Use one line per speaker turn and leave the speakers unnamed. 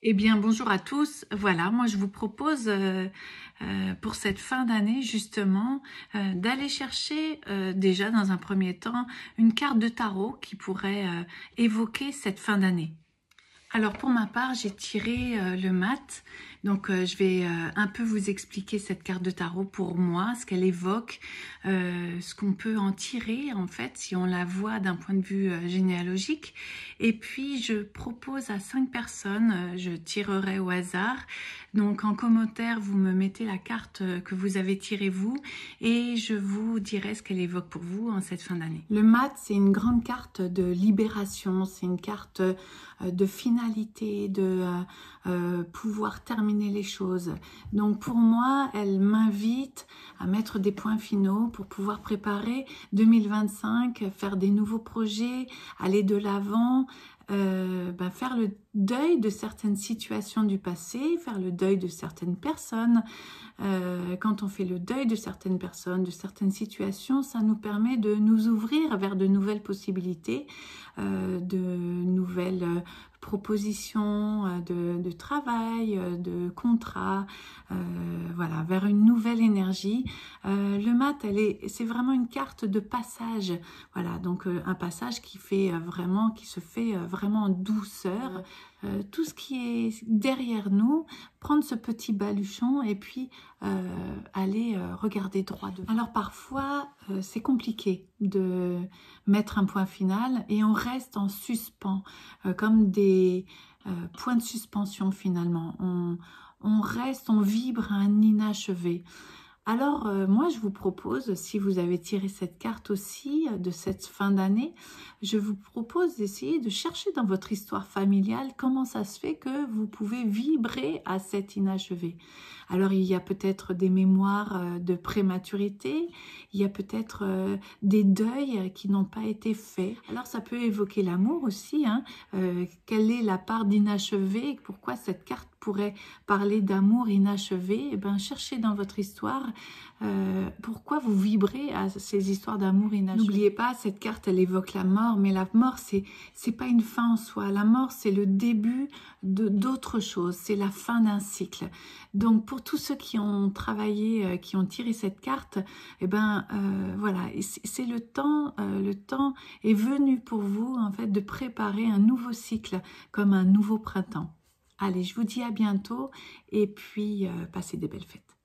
Eh bien, bonjour à tous. Voilà, moi je vous propose pour cette fin d'année justement d'aller chercher déjà dans un premier temps une carte de tarot qui pourrait évoquer cette fin d'année. Alors pour ma part, j'ai tiré le mat, donc je vais un peu vous expliquer cette carte de tarot pour moi, ce qu'elle évoque, ce qu'on peut en tirer en fait si on la voit d'un point de vue généalogique. Et puis je propose à 5 personnes, je tirerai au hasard, donc en commentaire vous me mettez la carte que vous avez tirée vous et je vous dirai ce qu'elle évoque pour vous en cette fin d'année. Le mat, c'est une grande carte de libération, c'est une carte de finalité, de pouvoir terminer les choses. Donc pour moi, elle m'invite à mettre des points finaux pour pouvoir préparer 2025, faire des nouveaux projets, aller de l'avant, faire le deuil de certaines situations du passé, faire le deuil de certaines personnes. Quand on fait le deuil de certaines personnes, de certaines situations, ça nous permet de nous ouvrir vers de nouvelles possibilités, de nouvelles propositions de travail, de contrat, voilà, vers une nouvelle énergie. Le mat, c'est vraiment une carte de passage, voilà, donc un passage qui se fait vraiment en douceur. Tout ce qui est derrière nous, prendre ce petit baluchon et puis aller regarder droit devant. Alors parfois, c'est compliqué de mettre un point final et on reste en suspens, comme des points de suspension finalement. On reste, on vibre à un inachevé. Alors, moi, je vous propose, si vous avez tiré cette carte aussi de cette fin d'année, je vous propose d'essayer de chercher dans votre histoire familiale comment ça se fait que vous pouvez vibrer à cet inachevé. Alors, il y a peut-être des mémoires de prématurité, il y a peut-être des deuils qui n'ont pas été faits. Alors, ça peut évoquer l'amour aussi, hein. Quelle est la part d'inachevé? Pourquoi cette carte pourrait parler d'amour inachevé? Eh bien, cherchez dans votre histoire pourquoi vous vibrez à ces histoires d'amour inachevé. N'oubliez pas, cette carte, elle évoque la mort, mais la mort, c'est pas une fin en soi. La mort, c'est le début d'autre chose, c'est la fin d'un cycle. Donc, pour tous ceux qui ont travaillé, qui ont tiré cette carte, eh ben, voilà, c'est le temps est venu pour vous, en fait, de préparer un nouveau cycle, comme un nouveau printemps. Allez, je vous dis à bientôt et puis passez des belles fêtes.